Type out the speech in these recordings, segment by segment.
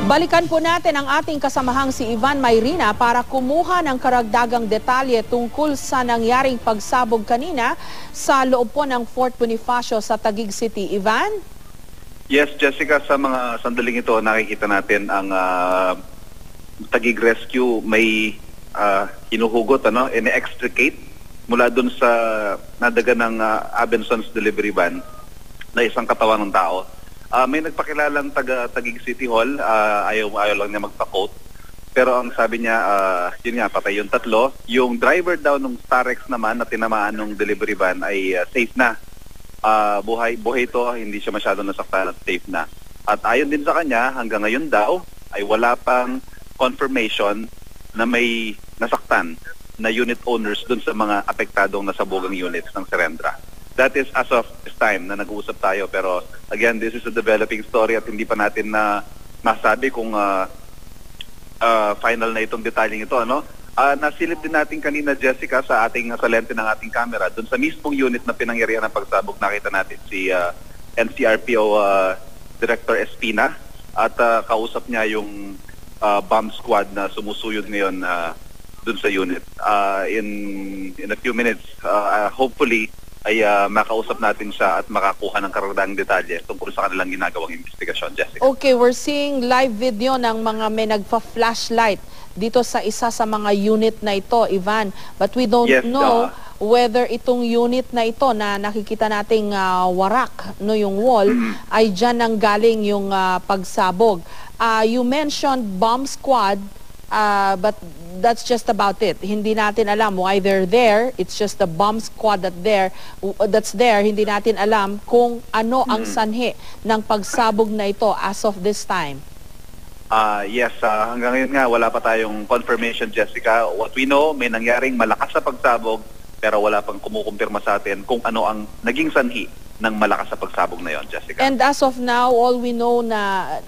Balikan po natin ang ating kasamahang si Ivan Mayrina para kumuha ng karagdagang detalye tungkol sa nangyaring pagsabog kanina sa loob po ng Fort Bonifacio sa Taguig City. Ivan? Yes, Jessica, sa mga sandaling ito nakikita natin ang Taguig Rescue may hinuhugot, ine-extricate mula dun sa nadaga ng Abençon's delivery van na isang katawan ng tao. May nagpakilalang Taguig City Hall, ayaw lang niya magpa-quote. Pero ang sabi niya, yun nga, patay yung tatlo. Yung driver daw ng Starex naman na tinamaan ng delivery van ay safe na. Buhay ito, hindi siya masyadong nasaktan at safe na. At ayon din sa kanya, hanggang ngayon daw ay wala pang confirmation na may nasaktan na unit owners dun sa mga apektadong nasabugang units ng Serendra. That is as of this time na nag-uusap tayo, pero again, this is a developing story at hindi pa natin na masabi kung final na itong detalyeng ito, nasilip din natin kanina, Jessica, sa lente ng ating camera, dun sa mismong unit na pinangyarihan ng pagsabog, nakita natin si NCRPO Director Espina at kausap niya yung bomb squad na sumusuyod ngayon dun sa unit. In a few minutes, hopefully, ay makausap natin siya at makakuha ng karagdagang detalye tungkol sa kanilang ginagawang investigasyon, Jessica. Okay, we're seeing live video ng mga may nagpa-flashlight dito sa isa sa mga unit na ito, Ivan. But we don't know whether itong unit na ito na nakikita nating warak, yung wall, ay dyan nang galing yung pagsabog. You mentioned bomb squad, but that's just about it. Hindi natin alam why they're there. It's just the bomb squad that's there. Hindi natin alam kung ano ang sanhi ng pagsabog na ito as of this time. Yes, hanggang ngayon nga wala pa tayong confirmation, Jessica. What we know, may nangyaring malakas sa pagsabog pero wala pang kumukumpirma sa atin kung ano ang naging sanhi ng malakas sa pagsabog na yon, Jessica. And as of now, all we know na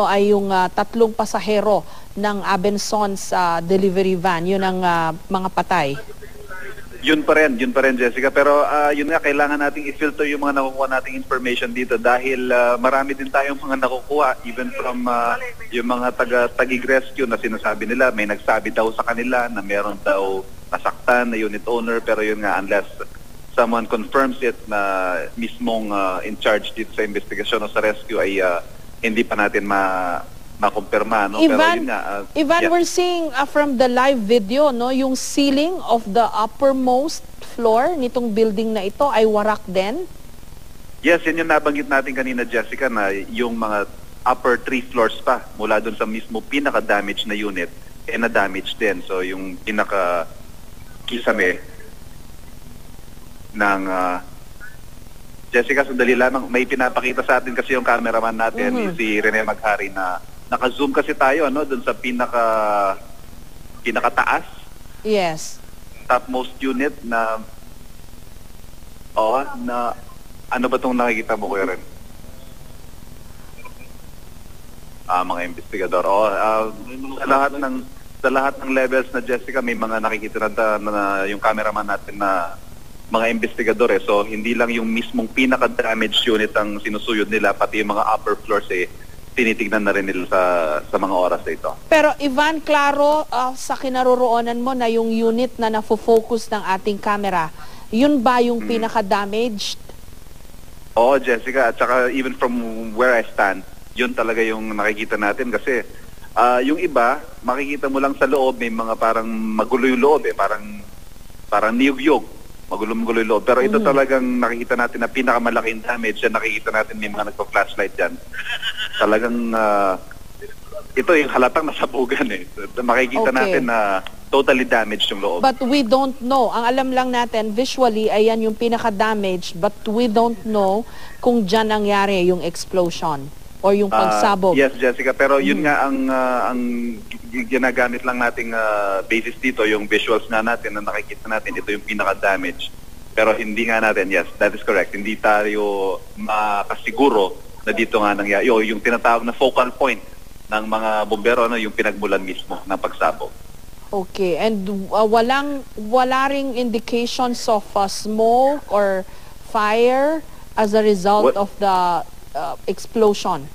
ay yung tatlong pasahero ng Abençon's delivery van. Yun ang mga patay. Yun pa rin, Jessica. Pero yun nga, kailangan nating i-filter yung mga nakukuha nating information dito dahil marami din tayong mga nakukuha even from yung mga Taguig Rescue na sinasabi nila. May nagsabi daw sa kanila na meron daw nasaktan na unit owner, pero yun nga, unless someone confirms it na mismong in charge dito sa investigasyon o sa rescue ay hindi pa natin makumpirma. Ivan, pero yun nga, Ivan, yeah. we're seeing from the live video, yung ceiling of the uppermost floor nitong building na ito ay warak din? Yes, yun yung nabanggit natin kanina, Jessica, na yung mga upper 3 floors pa mula dun sa mismo pinaka-damage na unit na-damage din. So yung pinaka-kisame ng Jessica, sandali lamang, may pinapakita sa atin kasi yung cameraman natin, si Rene Maghari, na naka-zoom kasi tayo doon sa pinakataas. Yes. Topmost unit na ano ba itong nakikita mo, Kuya Ren? Mga investigador. Sa lahat ng levels na, Jessica, may mga nakikita na yung cameraman natin na mga investigador. So hindi lang yung mismong pinaka-damage unit ang sinusuyod nila, pati yung mga upper floors tinitignan na rin nila sa mga oras na ito. Pero Ivan, klaro sa kinaroroonan mo na yung unit na nafo-focus ng ating camera, yun ba yung pinaka-damaged? Oo, Jessica, at saka even from where I stand, yun talaga yung nakikita natin kasi yung iba, makikita mo lang sa loob, may mga parang magulo yung loob, parang niyog-yog. Magulo-magulo yung loob. Pero ito talagang nakikita natin na pinakamalaking damage. Yan, nakikita natin may mga nagpa-flashlight dyan. Talagang ito yung halatang nasabugan Makikita natin na totally damaged yung loob. But we don't know. Ang alam lang natin, visually, ayan yung pinaka-damage. But we don't know kung dyan nangyari yung explosion or yung pagsabog. Yes, Jessica. Pero yun nga ang ginagamit lang nating basis dito, yung visuals nga natin na nakikita natin, ito yung pinaka-damage. Pero hindi nga natin, yes, that is correct. Hindi tayo makasiguro na dito nga nangyari. Yung tinatawag na focal point ng mga bombero, yung pinagmulan mismo ng pagsabog. Okay. And wala ring indications of smoke or fire as a result of the explosion?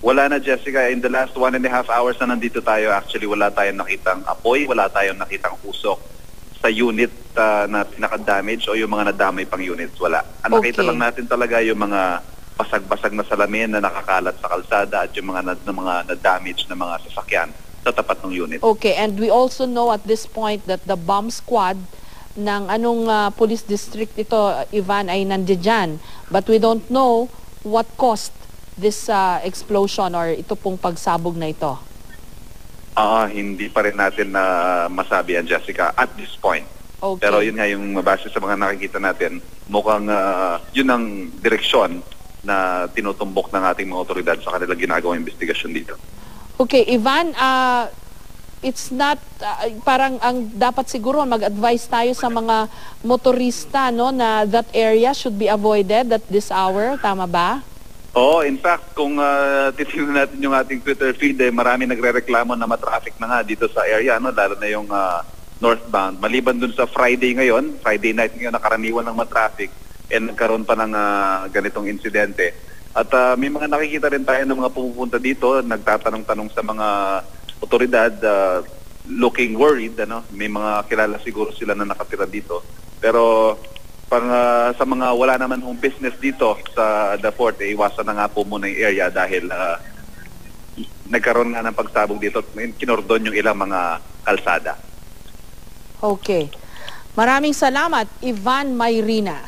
Wala na, Jessica. In the last 1.5 hours na nandito tayo, actually wala tayong nakitang apoy, wala tayong nakitang usok sa unit na pinaka-damage o yung mga nadamay pang units. Wala. Ang nakita lang natin talaga yung mga basag-basag na salamin na nakakalat sa kalsada at yung mga na-damage na mga sasakyan sa tapat ng unit. Okay, and we also know at this point that the bomb squad ng anong police district ito, Ivan, ay nandiyan. But we don't know what caused this explosion or ito pong pagsabog na ito. Hindi pa rin natin na masabi yan, Jessica, at this point. Okay. Pero yun nga, yung mabase sa mga nakikita natin, mukhang yun ang direksyon na tinutumbok ng ating mga otoridad sa kanilang ginagawang investigasyon dito. Okay, Ivan, it's not, parang ang dapat siguro mag-advise tayo sa mga motorista, no, na that area should be avoided at this hour, tama ba? Oo, in fact, kung titignan natin yung ating Twitter feed, marami nagre-reklamo na matraffic na nga dito sa area, no? Lalo na yung northbound. Maliban dun sa Friday ngayon, Friday night ngayon, nakaraniwan ng matraffic, nagkaroon pa ng ganitong insidente. At may mga nakikita rin tayo ng mga pumupunta dito, nagtatanong-tanong sa mga otoridad, looking worried, ano? May mga kilala siguro sila na nakatira dito. Pero sa mga wala naman home business dito sa The Fort, iwasan na nga po muna yung area dahil nagkaroon nga ng pagsabog dito at kinordon yung ilang mga kalsada. Okay. Maraming salamat, Ivan Mayrina.